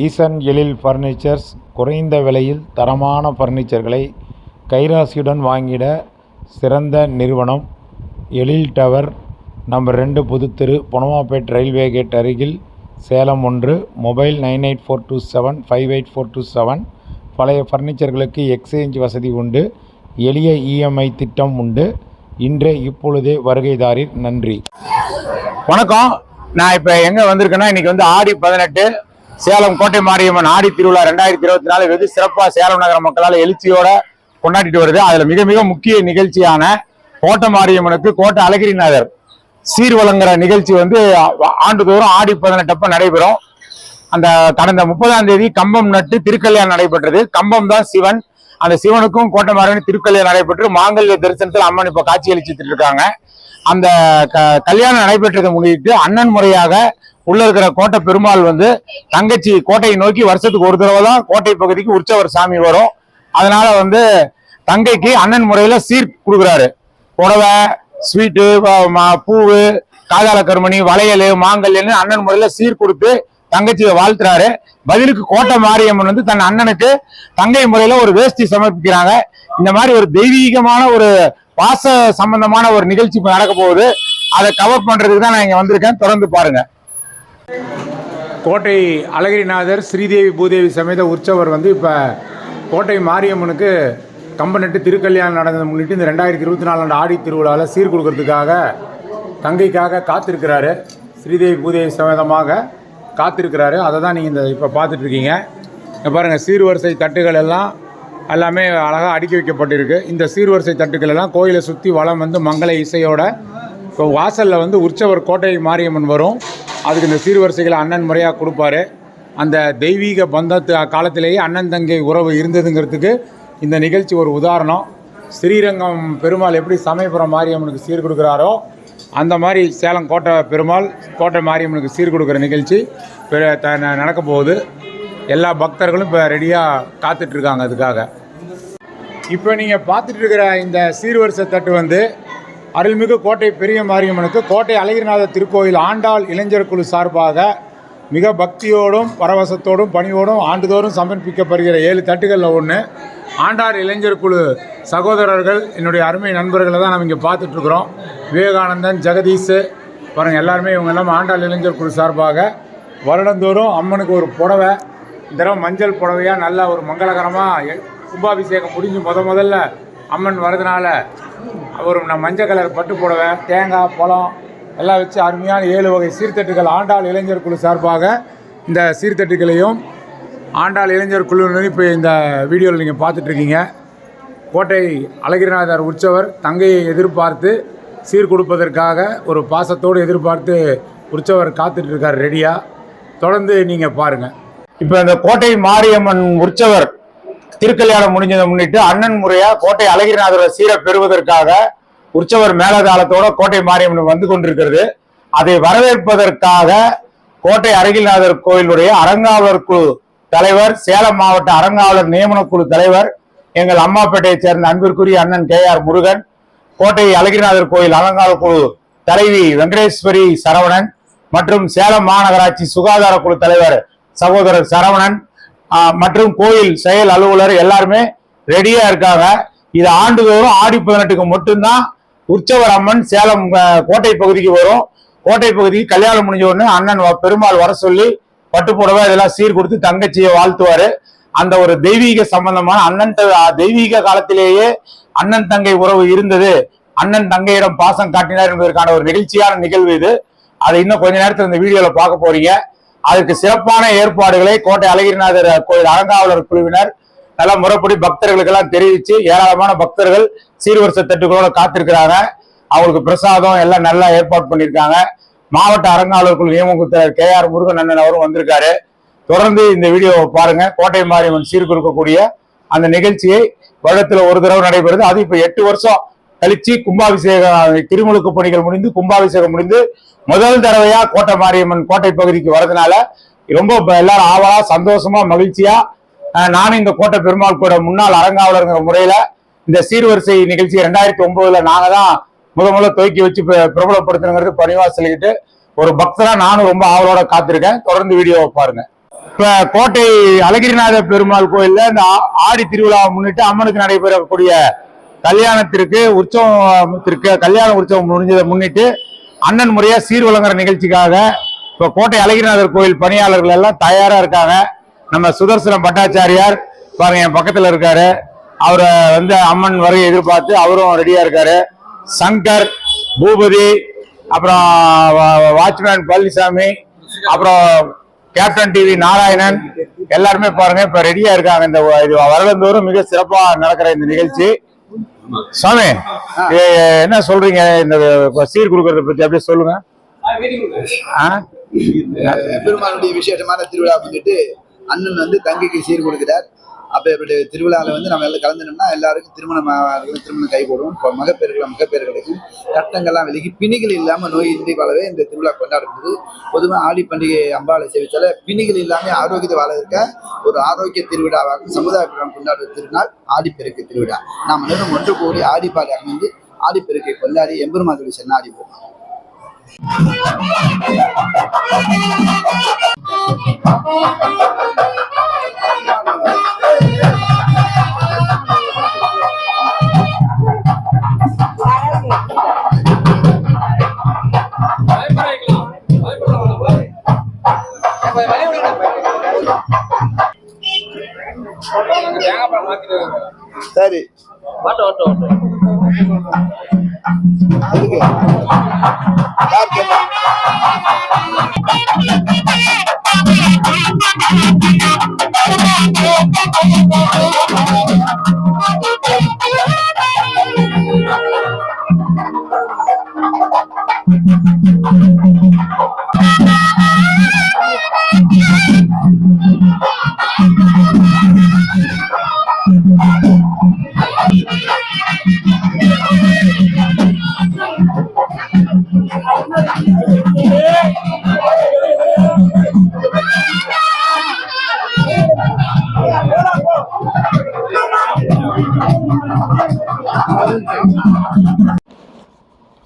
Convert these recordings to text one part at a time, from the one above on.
ஈசன் எழில் furnitures குறைந்த விலையில் தரமான ஃபர்னிச்சர்களை கைராசியுடன் வாங்கிட சிறந்த நிறுவனம். எழில் டவர், நம்பர் 2, புதுத்தெரு, பொனவாப்பேட் ரயில்வே கேட் அருகில், சேலம் 1. மொபைல் 9842758427. பழைய ஃபர்னிச்சர்களுக்கு எக்ஸ்சேஞ்ச் வசதி உண்டு. எளிய இஎம்ஐ திட்டம் உண்டு. இப்பொழுதே வருகைதாரீர். நன்றி. வணக்கம். நான் இப்போ எங்கே வந்திருக்கேன்னா, இன்னைக்கு வந்து ஆடி 18 சேலம் கோட்டை மாரியம்மன் ஆடி திருவிழா 2024 வெகு சிறப்பாக சேலம் நகர மக்களால் எழுச்சியோட கொண்டாடிட்டு வருது. அதில் மிக மிக முக்கிய நிகழ்ச்சியான கோட்டை மாரியம்மனுக்கு கோட்டை அழகிரிநாதர் சீர் வழங்குற நிகழ்ச்சி வந்து ஆண்டுதோறும் ஆடி 18 அப்ப நடைபெறும். அந்த கடந்த 30ஆம் தேதி கம்பம் நட்டு திருக்கல்யாணம் நடைபெற்றது. கம்பம் தான் சிவன். அந்த சிவனுக்கும் கோட்டை மாரியம்மன் திருக்கல்யாணம் நடைபெற்று மாங்கல்ய தரிசனத்தில் அம்மன் இப்ப காட்சி அளிச்சுட்டு இருக்காங்க. அந்த கல்யாணம் நடைபெற்றதை முன்னிட்டு அண்ணன் முறையாக உள்ள இருக்கிற கோட்டை பெருமாள் வந்து தங்கச்சி கோட்டையை நோக்கி வருஷத்துக்கு ஒரு தடவை தான் கோட்டை பகுதிக்கு உற்சவர் சாமி வரும். அதனால வந்து தங்கைக்கு அண்ணன் முறையில சீர் கொடுக்குறாரு. புடவை, ஸ்வீட்டு, பூவு, காதாள கருமணி, வளையல், மாங்கல்யன்னு அண்ணன் முறையில சீர் கொடுத்து தங்கச்சியை வாழ்த்துறாரு. பதிலுக்கு கோட்டை மாரியம்மன் வந்து தன் அண்ணனுக்கு தங்கை முறையில ஒரு வேஷ்டி சமர்ப்பிக்கிறாங்க. இந்த மாதிரி ஒரு தெய்வீகமான ஒரு பாச சம்பந்தமான ஒரு நிகழ்ச்சி இப்ப நடக்க போகுது. அதை கவர் பண்றதுக்கு தான் நான் இங்க வந்திருக்கேன். தொடர்ந்து பாருங்க. கோட்டை அழகிரிநாதர் ஸ்ரீதேவி பூதேவி சமேத உற்சவர் வந்து இப்போ கோட்டை மாரியம்மனுக்கு கம்பநட்டு திருக்கல்யாணம் நடந்ததை முன்னிட்டு இந்த 2024 ஆடி திருவிழாவில் சீர் கொடுக்கறதுக்காக தங்கைக்காக காத்திருக்கிறாரு. ஸ்ரீதேவி பூதேவி சமேதமாக காத்திருக்கிறாரு. அதை தான் நீங்கள் இப்போ பார்த்துட்ருக்கீங்க. பாருங்கள், சீர்வரிசை தட்டுகள் எல்லாமே அழகாக அடுக்கி வைக்கப்பட்டிருக்கு. இந்த சீர்வரிசை தட்டுக்கள் எல்லாம் கோயிலை சுற்றி வளம் வந்து மங்கள இசையோட இப்போ வாசலில் வந்து உற்சவர் கோட்டை மாரியம்மன் வரும். அதுக்கு இந்த சீர்வரிசைகளை அண்ணன் முறையாக கொடுப்பாரு. அந்த தெய்வீக பந்தத்து காலத்திலேயே அண்ணன் தங்கை உறவு இருந்ததுங்கிறதுக்கு இந்த நிகழ்ச்சி ஒரு உதாரணம். ஸ்ரீரங்கம் பெருமாள் எப்படி சமயபுரம் மாரியம்மனுக்கு சீர் கொடுக்குறாரோ அந்த மாதிரி சேலம் கோட்டை பெருமாள் கோட்டை மாரியம்மனுக்கு சீர் கொடுக்குற நிகழ்ச்சி நடக்க போகுது. எல்லா பக்தர்களும் இப்போ ரெடியாக காத்துட்ருக்காங்க அதுக்காக. இப்போ நீங்கள் பார்த்துட்டு இருக்கிற இந்த சீர்வரிசை தட்டு வந்து அருள்மிகு கோட்டை பெரிய மாரியம்மனுக்கு கோட்டை அழகிரிநாதர் திருக்கோயில் ஆண்டாள் இளைஞர் குழு சார்பாக மிக பக்தியோடும் பரவசத்தோடும் பணியோடும் ஆண்டுதோறும் சமர்ப்பிக்கப்படுகிற 7 தட்டுகளில் ஒன்று. ஆண்டாள் இளைஞர் குழு சகோதரர்கள், என்னுடைய அருமை நண்பர்களை தான் நம்ம இங்கே பார்த்துட்ருக்குறோம். விவேகானந்தன், ஜெகதீஷ் பாருங்கள், எல்லாருமே இவங்க எல்லாம் ஆண்டாள் இளைஞர் குழு சார்பாக வருடந்தோறும் அம்மனுக்கு ஒரு புடவை, இந்த தடவை மஞ்சள் புடவையாக நல்ல ஒரு மங்களகரமாக கும்பாபிஷேகம் முடிஞ்சு முதல்ல அம்மன் வரதுனால ஒரு மஞ்சள் கலர் பட்டு புடவை, தேங்காய், பழம் எல்லாம் வச்சு அருமையான 7 வகை சீர்தட்டுகள் ஆண்டாள் இளைஞர் குழு சார்பாக இந்த சீர்தட்டுகளையும் ஆண்டாள் இளைஞர் குழு இப்போ இந்த வீடியோவில் நீங்கள் பார்த்துட்ருக்கீங்க. கோட்டை அழகிரிநாதர் உற்சவர் தங்கையை எதிர்பார்த்து சீர் கொடுப்பதற்காக ஒரு பாசத்தோடு எதிர்பார்த்து உற்சவர் காத்துட்ருக்கார் ரெடியாக. தொடர்ந்து நீங்கள் பாருங்கள். இப்போ இந்த கோட்டை மாரியம்மன் உற்சவர் திருக்கல்யாணம் முடிஞ்சதை முன்னிட்டு அண்ணன் முறையா கோட்டை அழகிரிநாதரை சீரை பெறுவதற்காக உற்சவர் மேலதாளத்தோட கோட்டை மாரியம்மன் வந்து கொண்டிருக்கிறது. அதை வரவேற்பதற்காக கோட்டை அழகிரிநாதர் கோயிலுடைய அறங்காவலர் குழு தலைவர், சேலம் மாவட்ட அறங்காவலர் நியமன குழு தலைவர், எங்கள் அம்மாப்பேட்டையை சேர்ந்த அன்பிற்குரிய அண்ணன் KR முருகன், கோட்டை அழகிரிநாதர் கோயில் அறங்காவலர் குழு தலைவி வெங்கடேஸ்வரி சரவணன் மற்றும் சேலம் மாநகராட்சி சுகாதார குழு தலைவர் சகோதரர் சரவணன் மற்றும் கோயில் செயல் அலுவலர் எல்லாருமே ரெடியா இருக்காங்க. இது ஆண்டுதோறும் ஆடி 18க்கு மட்டும்தான் உற்சவர் அம்மன் சேலம் கோட்டை பகுதிக்கு வரும். கோட்டை பகுதிக்கு கல்யாணம் முடிஞ்ச உடனே அண்ணன் பெருமாள் வர சொல்லி பட்டுப்புடவை இதெல்லாம் சீர் கொடுத்து தங்கச்சியை வாழ்த்துவாரு. அந்த ஒரு தெய்வீக சம்பந்தமான தெய்வீக காலத்திலேயே அண்ணன் தங்கை உறவு இருந்தது, அண்ணன் தங்கையிடம் பாசம் காட்டினார் என்பதற்கான ஒரு நிகழ்ச்சியான நிகழ்வு இது. அதை இன்னும் கொஞ்ச நேரத்தில் இந்த வீடியோல பார்க்க போறீங்க. அதுக்கு சிறப்பான ஏற்பாடுகளை கோட்டை அழகிரிநாதர் கோயில் அறங்காவலர் குழுவினர் நல்லா முறைப்படி பக்தர்களுக்கெல்லாம் தெரிவித்து ஏராளமான பக்தர்கள் சீர்வரிசை தட்டுகளோட காத்திருக்கிறாங்க. அவங்களுக்கு பிரசாதம் எல்லாம் நல்லா ஏற்பாடு பண்ணியிருக்காங்க. மாவட்ட அறங்காவலர் குழு நியமனத்தலைவர் KR முருகன் அண்ணன் அவரும் வந்திருக்காரு. தொடர்ந்து இந்த வீடியோவை பாருங்க. கோட்டை மாரியம்மன் சீர் கொடுக்கக்கூடிய அந்த நிகழ்ச்சியை வருடத்துல ஒரு தடவை நடைபெறுது. அது இப்ப 8 வருஷம் கழிச்சு கும்பாபிஷேகம் திருமுழுக்கு பணிகள் முடிந்து கும்பாபிஷேகம் முடிந்து முதல் தடவையா கோட்டை மாரியம்மன் கோட்டை பகுதிக்கு வரதுனால ரொம்ப எல்லாரும் ஆவலா சந்தோஷமா மகிழ்ச்சியா நானும் இந்த கோட்டை பெருமாள் கூட முன்னாள் அறங்காவலருங்கிற முறையில இந்த சீர்வரிசை நிகழ்ச்சி 2009 நாங்க தான் முதல்ல துவக்கி வச்சு பிரபலப்படுத்தணுங்கிறது பணிவா சொல்லிக்கிட்டு ஒரு பக்தரா நானும் ரொம்ப ஆவலோட காத்திருக்கேன். தொடர்ந்து வீடியோவை பாருங்க. இப்ப கோட்டை அழகிரிநாத பெருமாள் கோயில்ல இந்த ஆடி திருவிழாவை முன்னிட்டு அம்மனுக்கு நடைபெறக்கூடிய கல்யாணத்திற்கு கல்யாண உற்சவம் முடிஞ்சதை முன்னிட்டு அண்ணன் முறையா சீர் வழங்குற நிகழ்ச்சிக்காக இப்ப கோட்டை அழகிரிநாதர் கோயில் பணியாளர்கள் எல்லாம் தயாரா இருக்காங்க. நம்ம சுதர்சன பட்டாச்சாரியார் பாருங்க என் பக்கத்துல இருக்காரு. அவரை அம்மன் வரையை எதிர்பார்த்து அவரும் ரெடியா இருக்காரு. சங்கர், பூபதி, அப்புறம் வாட்ச்மேன் பழனிசாமி, அப்புறம் கேப்டன் டிவி நாராயணன் எல்லாருமே பாருங்க இப்ப ரெடியா இருக்காங்க. இந்த வருடந்தோறும் மிக சிறப்பா நடக்கிற இந்த நிகழ்ச்சி. சாமி என்ன சொல்றீங்க இந்த சீர் கொடுக்கறத பத்தி அப்படியே சொல்லுங்க. பெருமாளுடைய விசேஷமான திருவிழா வந்துட்டு அண்ணன் தங்கைக்கு சீர் கொடுக்கிறார். அப்ப திருவிழாவில் நம்ம எல்லாம் கலந்துனோம்னா எல்லாருக்கும் திருமணம் கைகூடும். மகப்பேறுகளுக்கும் கட்டங்கள்லாம் விலகி பிணிகள் இல்லாம நோய் இன்றி வாழவே இந்த திருவிழா கொண்டாடுறது. பொதுவாக ஆடி பண்டிகை அம்பாளை சேவிச்சால பிணிகள் இல்லாம ஆரோக்கியத்தை வாழ இருக்க ஒரு ஆரோக்கிய திருவிழாவாக சமுதாய கொண்டாடுற திருநாள் ஆடிப்பெருக்கு திருவிழா. நாம் அனைவரும் ஒன்று கூடி ஆடிப்பாடி அமைந்து ஆடிப்பெருக்கை கொண்டாடி எம்பெருமானுடைய சென்னாடி போவோம். சரி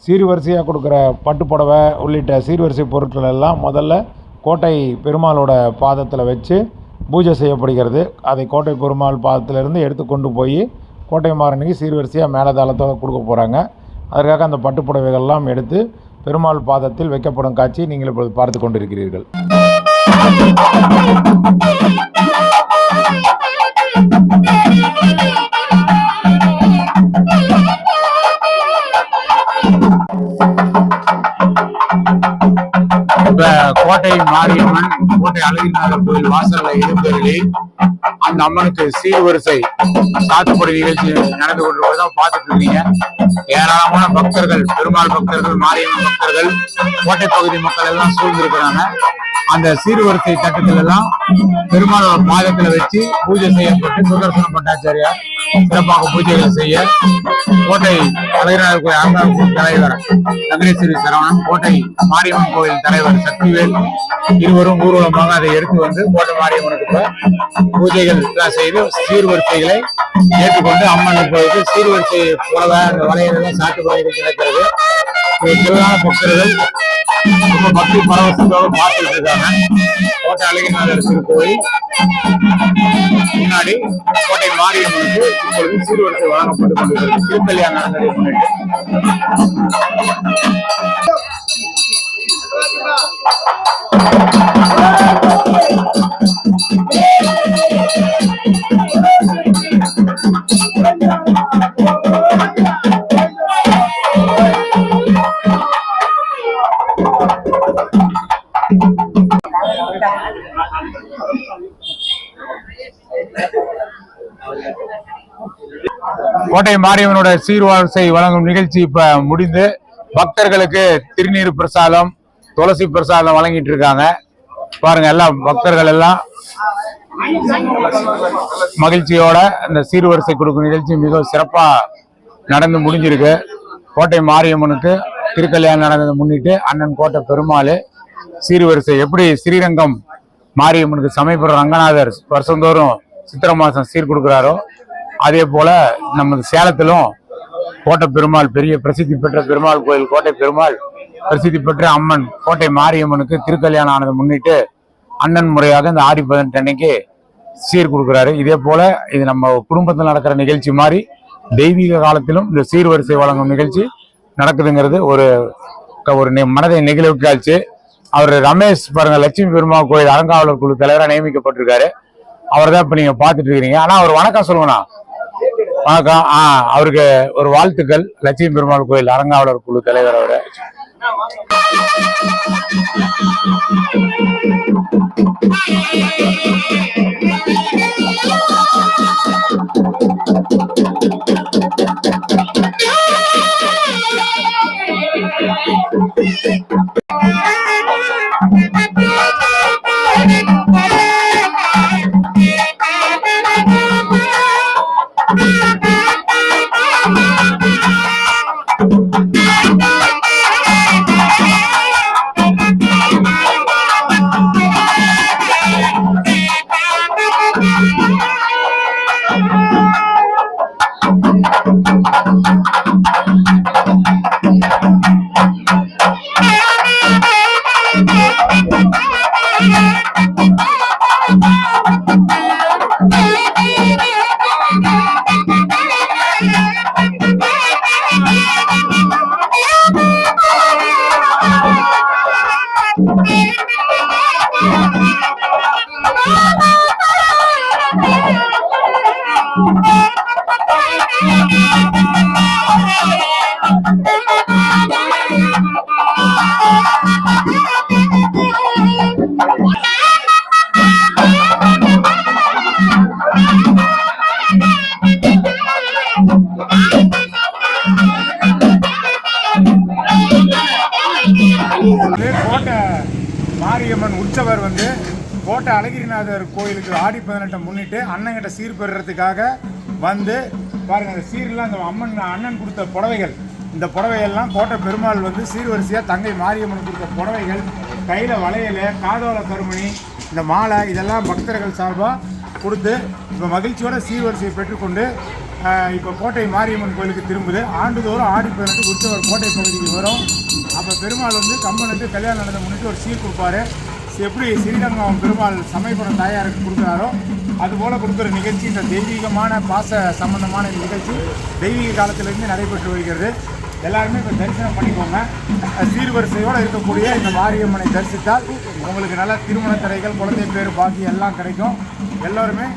சீர்வரிசையாக கொடுக்குற பட்டுப்புடவை உள்ளிட்ட சீர்வரிசை பொருட்கள் எல்லாம் முதல்ல கோட்டை பெருமாளோட பாதத்தில் வச்சு பூஜை செய்யப்படுகிறது. அதை கோட்டை பெருமாள் பாதத்திலிருந்து எடுத்து கொண்டு போய் கோட்டை மாறனுக்கு சீர்வரிசையாக மேலதாளத்தோடு கொடுக்க போகிறாங்க. அதற்காக அந்த பட்டுப்புடவைகள்லாம் எடுத்து பெருமாள் பாதத்தில் வைக்கப்படும் காட்சி நீங்கள் இப்போது பார்த்து கொண்டிருக்கிறீர்கள். கோட்டை மாரியம்மன் கோட்டை அழகிரிநாதர் கோயில் வாசல்ல இருந்தவர்களே அந்த அம்மனுக்கு சீர்வரிசை சாத்துப்படி நிகழ்ச்சி நடந்து கொண்டிருப்பதான் பார்த்துட்டு இருக்கீங்க. ஏராளமான பக்தர்கள், பெருமாள் பக்தர்கள், மாரியம்மன் பக்தர்கள், கோட்டை பகுதி மக்கள் எல்லாம் சூழ்ந்திருக்கிறாங்க. அந்த சீர்வரிசை தட்டுக்கள் எல்லாம் பெருமாளோட பாதத்துல வச்சு பூஜை செய்யப்பட்டு சுதர்சன பட்டாச்சாரியார் சிறப்பாக பூஜைகள் செய்ய கோட்டை அழகிரிநாதர் கோயில் அரங்காவூர் தலைவர் தங்கேஸ்வரி சரவணன், கோட்டை மாரியம்மன் கோயில் தலைவர் சக்திவேல் இருவரும் ஊர்வலமாக அதை எடுத்து கோட்டை மாரியம்மனுக்கு பூஜைகள் செய்து சீர்வரிசைகளை ஏற்றுக்கொண்டு அம்மனுக்கு போயிட்டு சீர்வரிசை புடவை அந்த வளையலாம் சாட்டு வளையல் கிடைக்கிறது. திரளான பக்தர்கள் ரொம்ப பக்தி பரவசத்தோடு பார்த்துட்டு இருக்காங்க. கோட்டை அழகிரிநாதர் திருக்கோயில் முன்னாடி கோட்டை மாரியம்மனுக்கு இப்பொழுது சீர்வரிசை வழங்கப்பட்டுக் கொண்டிருக்கிறது. திருக்கல்யாணம் நடந்ததை முன்னிட்டு கோட்டை மாரியம்மனோட சீர்வரிசை வழங்கும் நிகழ்ச்சி இப்ப முடிந்து பக்தர்களுக்கு திருநீர் பிரசாதம், துளசி பிரசாதம் வழங்கிட்டு இருக்காங்க. பாருங்க, எல்லாம் பக்தர்கள் எல்லாம் மகிழ்ச்சியோட அந்த சீர்வரிசை கொடுக்கும் நிகழ்ச்சி மிக சிறப்பா நடந்து முடிஞ்சிருக்கு. கோட்டை மாரியம்மனுக்கு திருக்கல்யாணம் நடந்ததை முன்னிட்டு அண்ணன் கோட்டை பெருமாள் சீர்வரிசை எப்படி ஸ்ரீரங்கம் மாரியம்மனுக்கு சமயபுரம் ரங்கநாதர் வருஷந்தோறும் சித்திரை மாசம் சீர் கொடுக்குறாரோ அதே போல நமது சேலத்திலும் கோட்டை பெருமாள் பெரிய பிரசித்தி பெற்ற பெருமாள் கோயில் கோட்டை பெருமாள் பிரசித்தி பெற்ற அம்மன் கோட்டை மாரியம்மனுக்கு திருக்கல்யாணம் ஆனதை முன்னிட்டு அண்ணன் முறையாக இந்த ஆடி 18 அன்னைக்கு சீர் கொடுக்குறாரு. இதே போல இது நம்ம குடும்பத்தில் நடக்கிற நிகழ்ச்சி மாதிரி தெய்வீக காலத்திலும் இந்த சீர்வரிசை வழங்கும் நிகழ்ச்சி நடக்குதுங்கிறது ஒரு மனதை நெகிழ்வு காட்சி. அவர் ரமேஷ் பாருங்க, லட்சுமி பெருமாள் கோயில் அறங்காவலர் குழு தலைவராக நியமிக்கப்பட்டிருக்காரு. அவர் தான் இப்ப நீங்க பாத்துட்டு இருக்கிறீங்க. ஆனா அவர் வணக்கம் சொல்லுங்கண்ணா. வணக்கம். அவருக்கு ஒரு வாழ்த்துக்கள். லட்சுமி பெருமாள் கோயில் அறங்காவலர் குழு தலைவர் அவரு. கோட்டை மாரியம்மன் உற்சவர் கோட்டை அழகிரிநாதர் கோயிலுக்கு ஆடி 18 முன்னிட்டு அண்ணன்கிட்ட சீர் பெறுறதுக்காக பாருங்க, அந்த சீர்லாம் அந்த அண்ணன் கொடுத்த புடவைகள், இந்த புடவைகள்லாம் கோட்டை பெருமாள் சீர்வரிசையாக தங்கை மாரியம்மன் கொடுத்த புடவைகள், கையில் வளையல், காதோல கருமணி, இந்த மாலை, இதெல்லாம் பக்தர்கள் சார்பாக கொடுத்து இப்போ மகிழ்ச்சியோட சீர்வரிசையை பெற்றுக்கொண்டு இப்போ கோட்டை மாரியம்மன் கோயிலுக்கு திரும்புது. ஆண்டுதோறும் ஆடி 18 உற்சவர் கோட்டை பகுதிக்கு வரும். அப்போ பெருமாள் கம்பனுக்கு கல்யாணம் நடந்த முன்னிட்டு ஒரு சீர் கொடுப்பாரு. எப்படி ஸ்ரீரங்கம் பெருமாள் சமயபுரம் தாயாருக்கு கொடுக்குறாரோ அதுபோல் கொடுக்குற நிகழ்ச்சி இந்த தெய்வீகமான பாச சம்பந்தமான நிகழ்ச்சி தெய்வீக காலத்திலிருந்து நடைபெற்று வருகிறது. எல்லாருமே இப்போ தரிசனம் பண்ணிக்கோங்க. சீர்வரிசையோடு இருக்கக்கூடிய இந்த மாரியம்மனை தரிசித்தால் உங்களுக்கு நல்ல திருமண தடைகள், குழந்தை பேர், பாக்கி எல்லாம் கிடைக்கும். எல்லோருமே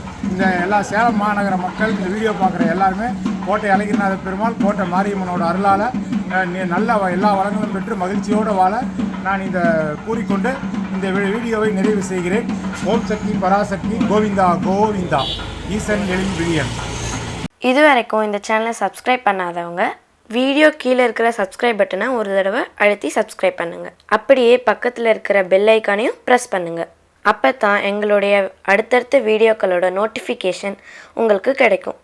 எல்லா சேலம் மாநகர மக்கள் இந்த வீடியோ பார்க்குற எல்லாருமே கோட்டை அழகிரிநாத பெருமாள், கோட்டை மாரியம்மனோட அருளால் நல்ல எல்லா வளங்களும் பெற்று மகிழ்ச்சியோடு வாழ நான் இந்த கூறிக்கொண்டு இந்த வீடியோவை நிறைவு செய்கிறேன். ஓம் சக்தி பராசக்தி, கோவிந்தா கோவிந்தா, ஈசன் எழில் விழியன். இதுவரைக்கும் இந்த சேனலை சப்ஸ்கிரைப் பண்ணாதவங்க வீடியோ கீழே இருக்கிற சப்ஸ்கிரைப் பட்டனை ஒரு தடவை அழுத்தி சப்ஸ்கிரைப் பண்ணுங்கள். அப்படியே பக்கத்தில் இருக்கிற பெல் ஐக்கானையும் ப்ரெஸ் பண்ணுங்கள். அப்போ தான் எங்களுடைய அடுத்தடுத்த வீடியோக்களோட நோட்டிஃபிகேஷன் உங்களுக்கு கிடைக்கும்.